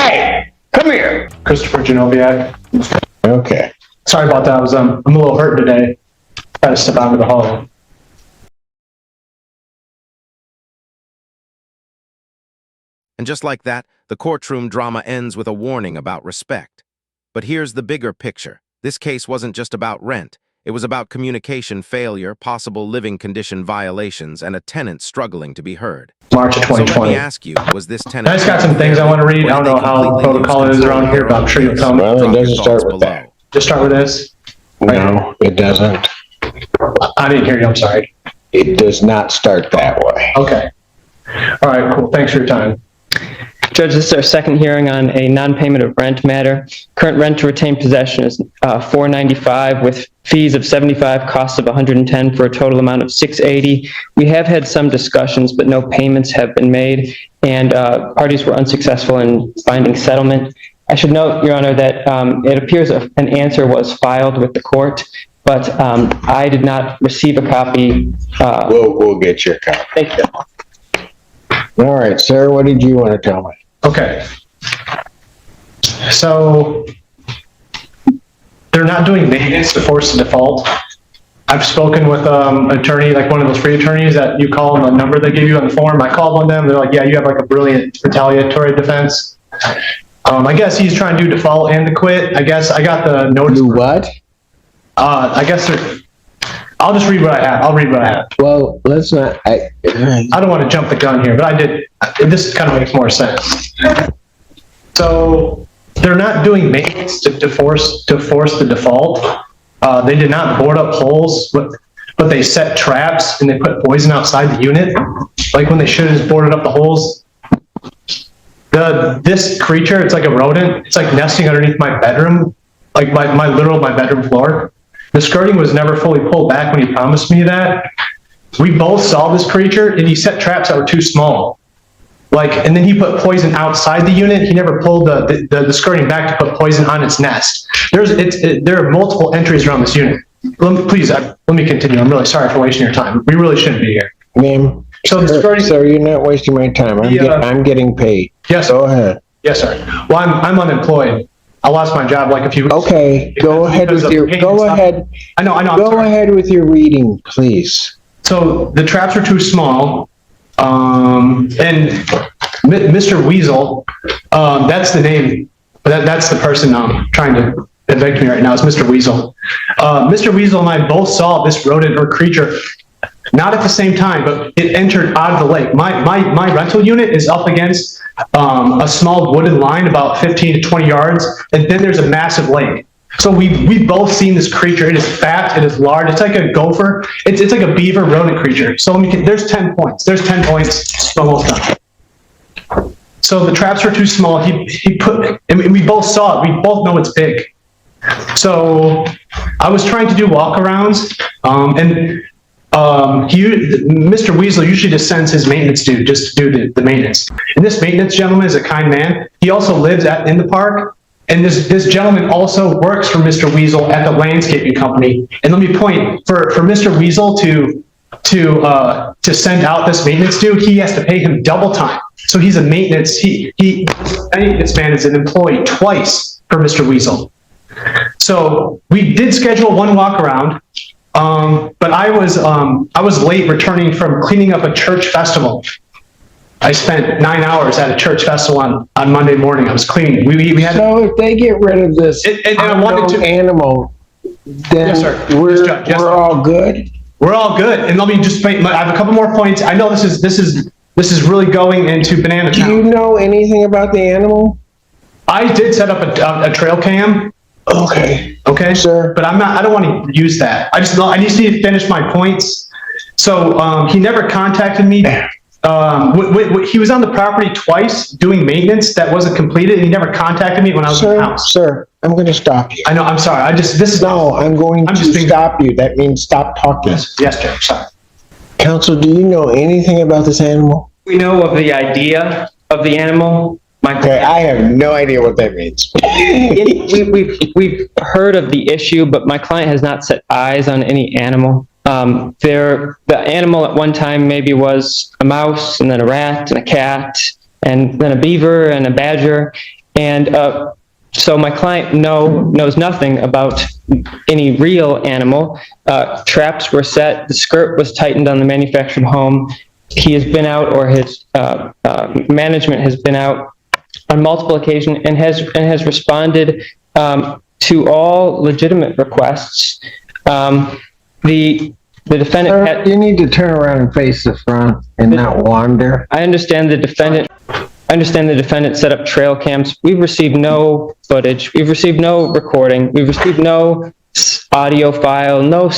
Hey, come here. Christopher Genoviak. Okay. Sorry about that. I'm a little hurt today. I had to step out of the hall. And just like that, the courtroom drama ends with a warning about respect. But here's the bigger picture. This case wasn't just about rent. It was about communication failure, possible living condition violations, and a tenant struggling to be heard. March of 2020. So let me ask you, was this tenant... I just got some things I want to read. I don't know how protocol it is around here, but I'm sure you'll tell me. Well, it doesn't start with that. Just start with this? No, it doesn't. I didn't hear you, I'm sorry. It does not start that way. Okay. All right, cool. Thanks for your time. Judge, this is our second hearing on a non-payment of rent matter. Current rent to retain possession is $495 with fees of $75, costs of $110 for a total amount of $680. We have had some discussions, but no payments have been made, and parties were unsuccessful in finding settlement. I should note, Your Honor, that it appears an answer was filed with the court, but I did not receive a copy. We'll get your copy. Thank you. All right, sir, what did you want to tell me? Okay. So they're not doing maintenance to force the default. I've spoken with an attorney, like one of those free attorneys that you call them, the number they give you on the form. I called one of them. They're like, yeah, you have like a brilliant retaliatory defense. I guess he's trying to do default and to quit. I guess I got the notice. Do what? I guess I'll just read what I have. I'll read what I have. Well, let's not. I don't want to jump the gun here, but I did. This kind of makes more sense. So they're not doing maintenance to force the default. They did not board up holes, but they set traps and they put poison outside the unit. Like when they should have just boarded up the holes. This creature, it's like a rodent. It's like nesting underneath my bedroom, like my bedroom floor. The skirting was never fully pulled back when he promised me that. We both saw this creature, and he set traps that were too small. And then he put poison outside the unit. He never pulled the skirting back to put poison on its nest. There are multiple entries around this unit. Please, let me continue. I'm really sorry for wasting your time. We really shouldn't be here. Ma'am, so the skirting, sir, you're not wasting my time. I'm getting paid. Yes, go ahead. Yes, sir. Well, I'm unemployed. I lost my job like a few weeks ago. Okay, go ahead with your. Go ahead. I know. Go ahead with your reading, please. So the traps are too small, and Mr. Weasel, that's the name. That's the person trying to evict me right now. Is Mr. Weasel. Mr. Weasel and I both saw this rodent or creature. Not at the same time, but it entered out of the lake. My rental unit is up against a small wooded line about 15 to 20 yards, and then there's a massive lake. So we've both seen this creature. It is fat, it is large, it's like a gopher, it's like a beaver rodent creature. So there's 10 points. There's 10 points, almost done. So the traps were too small. He put, and we both saw it. We both know it's big. So I was trying to do walkarounds, and Mr. Weasel usually just sends his maintenance dude just to do the maintenance. And this maintenance gentleman is a kind man. He also lives in the park. And this gentleman also works for Mr. Weasel at the landscaping company. And let me point, for Mr. Weasel to send out this maintenance dude, he has to pay him double time. So he's a maintenance, maintenance man is an employee twice for Mr. Weasel. So we did schedule one walk around. But I was late returning from cleaning up a church festival. I spent 9 hours at a church festival on Monday morning. I was cleaning. We had. So if they get rid of this animal, then yes, sir. we're all good. We're all good. And let me just. I have a couple more points. I know this is really going into banana town. Do you know anything about the animal? I did set up a trail cam. Okay, sir. But I don't want to use that. I just need to finish my points. So he never contacted me. He was on the property twice doing maintenance that wasn't completed, and he never contacted me when I was in the house. Sir, I'm going to stop you. I know. I'm sorry. I'm going to stop you. That means stop talking. Yes, Judge. Sorry. Counsel, do you know anything about this animal? We know of the idea of the animal. Okay, I have no idea what that means. We've heard of the issue, but my client has not set eyes on any animal. The animal at one time maybe was a mouse, and then a rat, and a cat, and then a beaver, and a badger. And so my client knows nothing about any real animal. Traps were set, the skirt was tightened on the manufactured home. He has been out, or his management has been out on multiple occasions and has responded to all legitimate requests. The defendant Sir, you need to turn around and face the front and not wander. I understand the defendant set up trail cams. We've received no footage. We've received no recording. We've received no audio file, no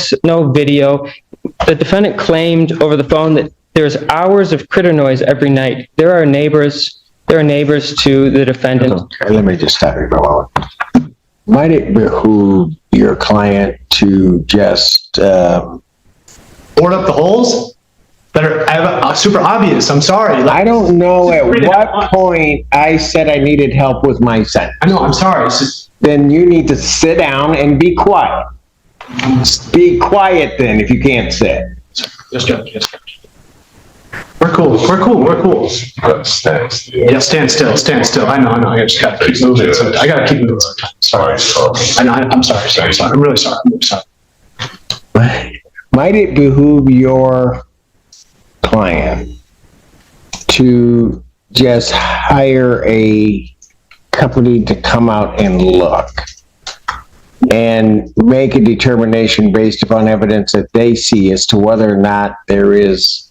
video. The defendant claimed over the phone that there's hours of critter noise every night. There are neighbors to the defendant. Okay, let me just stop you for a moment. Might it behoove your client to just Board up the holes that are super obvious. I'm sorry. I don't know at what point I said I needed help with my sentence. I know, I'm sorry. Then you need to sit down and be quiet. Be quiet then if you can't sit. Yes, Judge. Yes, Judge. We're cool. Stand still. Yeah, stand still. I know. I just gotta keep moving. I gotta keep moving sometimes. Sorry. I know, I'm sorry. I'm really sorry. Might it behoove your client to just hire a company to come out and look and make a determination based upon evidence that they see as to whether or not this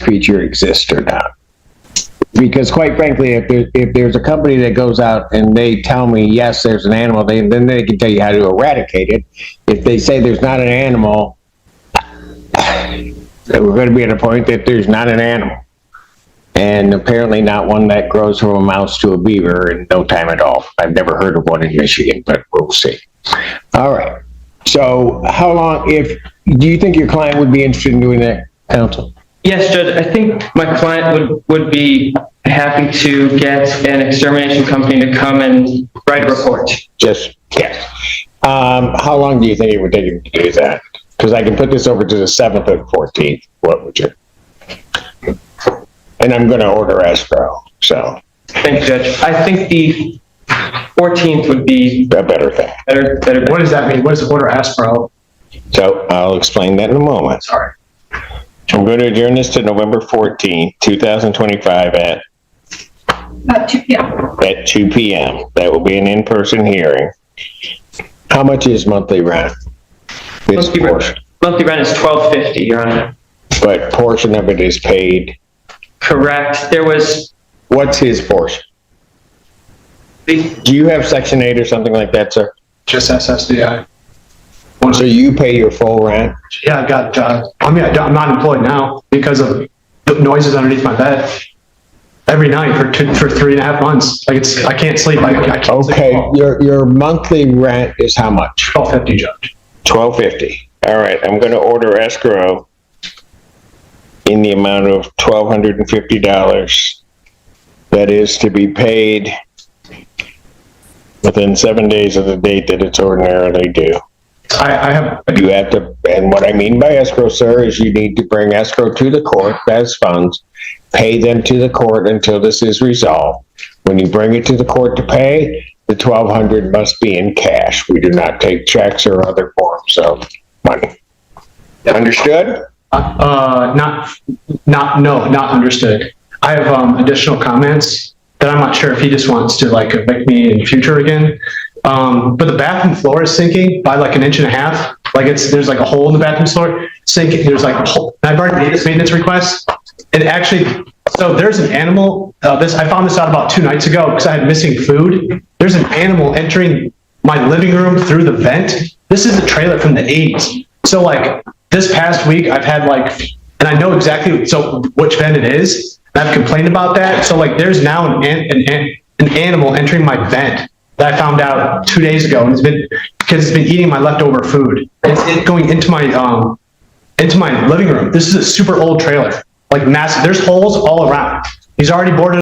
creature exists or not? Because quite frankly, if there's a company that goes out and they tell me, yes, there's an animal, then they can tell you how to eradicate it. If they say there's not an animal, we're going to be at a point that there's not an animal. And apparently not one that grows from a mouse to a beaver in no time at all. I've never heard of one in Michigan, but we'll see. All right. So how long, do you think your client would be interested in doing that, counsel? Yes, Judge, I think my client would be happy to get an extermination company to come and write a report. Yes. How long do you think it would take him to do that? Because I can put this over to the 7th or 14th. What would you? And I'm going to order escrow, so. Thank you, Judge. I think the 14th would be A better thing. better. What does that mean? What does the order ask for? So I'll explain that in a moment. Sorry. I'm going to adjourn this to November 14th, 2025 at 2 p.m. at 2 p.m. That will be an in-person hearing. How much is monthly rent? This portion, Monthly rent is $1,250, Your Honor. but portion of it is paid. Correct. There was What's his portion? Do you have Section 8 or something like that, sir? Just SSDI. So you pay your full rent? Yeah, I got, I'm not employed now because of the noises underneath my bed every night for 3.5 months. Like I can't sleep. I can't Okay, sleep. your monthly rent is how much? $1,250, Judge. $1,250. All right, I'm going to order escrow in the amount of $1,250. That is to be paid within 7 days of the date that it's ordinarily due. I have. You have to, and what I mean by escrow, sir, is you need to bring escrow to the court as funds, pay them to the court until this is resolved. When you bring it to the court to pay, the $1,200 must be in cash. We do not take checks or other forms of money. Understood? Not understood. I have additional comments that I'm not sure if he just wants to like evict me in future again. But the bathroom floor is sinking by like 1.5 inches. Like there's like a hole in the bathroom floor sinking. There's like a hole. I've already made this maintenance request. And actually, so there's an animal. I found this out about 2 nights ago because I had missing food. There's an animal entering my living room through the vent. This is a trailer from the 80s. So like this past week, I've had like, and I know exactly which vent it is. And I've complained about that. So like there's now an animal entering my vent that I found out 2 days ago, and it's been eating my leftover food. It's going into my living room. This is a super old trailer, like massive. There's holes all around. He's already boarded.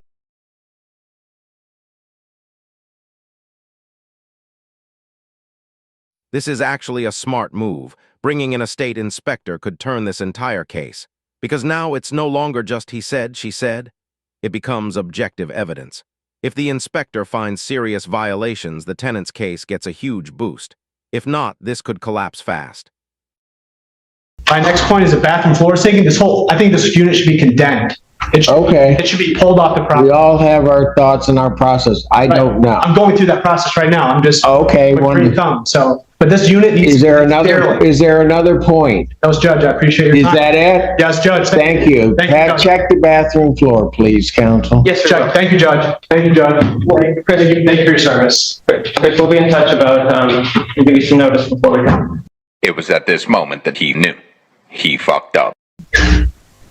This is actually a smart move. Bringing in a state inspector could turn this entire case. Because now it's no longer just he said, she said. It becomes objective evidence. If the inspector finds serious violations, the tenant's case gets a huge boost. If not, this could collapse fast. My next point is a bathroom floor sinking. I think this unit should be condemned. Okay. It should be pulled off the We property. all have our thoughts and our process. I don't know. I'm going through that process right now. I'm just Okay, with green wonderful. thumb. So, but this unit needs. Is there to be another, sterilized. is there another point? That was Judge. I appreciate your Is time. that it? Yes, Judge. Thank you. Thank you, Pat, Judge. check the bathroom floor, please, counsel. Yes, sir. Judge. Thank you, Judge. Thank you, Judge. Chris, Thank you for your service. Chris, we'll be in touch about, we'll give you some notice before we go. It was at this moment that he knew. He fucked up.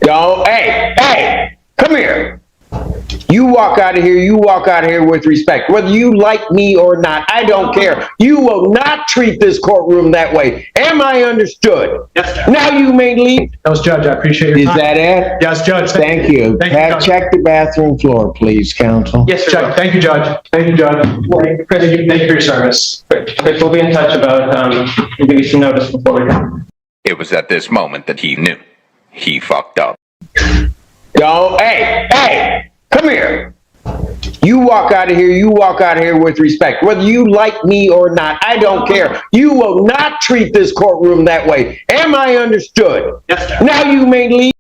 Yo, hey, come here. You walk out of here, you walk out of here with respect. Whether you like me or not, I don't care. You will not treat this courtroom that way. Am I understood? Yes, Judge. Now you may leave. That was Judge. I appreciate your Is time. that it? Yes, Judge. Thank you. Thank you, Pat, Judge. check the bathroom floor, please, counsel. Yes, sir. Judge. Thank you, Judge. Thank you, Judge. Chris, Thank you for your service. Chris, we'll be in touch about, we'll give you some notice before we go. It was at this moment that he knew. He fucked up. Yo, hey, come here. You walk out of here, you walk out of here with respect. Whether you like me or not, I don't care. You will not treat this courtroom that way. Am I understood? Yes, Judge. Now you may leave.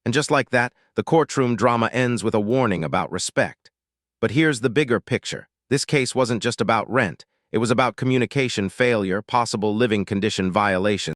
And just like that, the courtroom drama ends with a warning about respect. But here's the bigger picture. This case wasn't just about rent. It was about communication failure, possible living condition violations.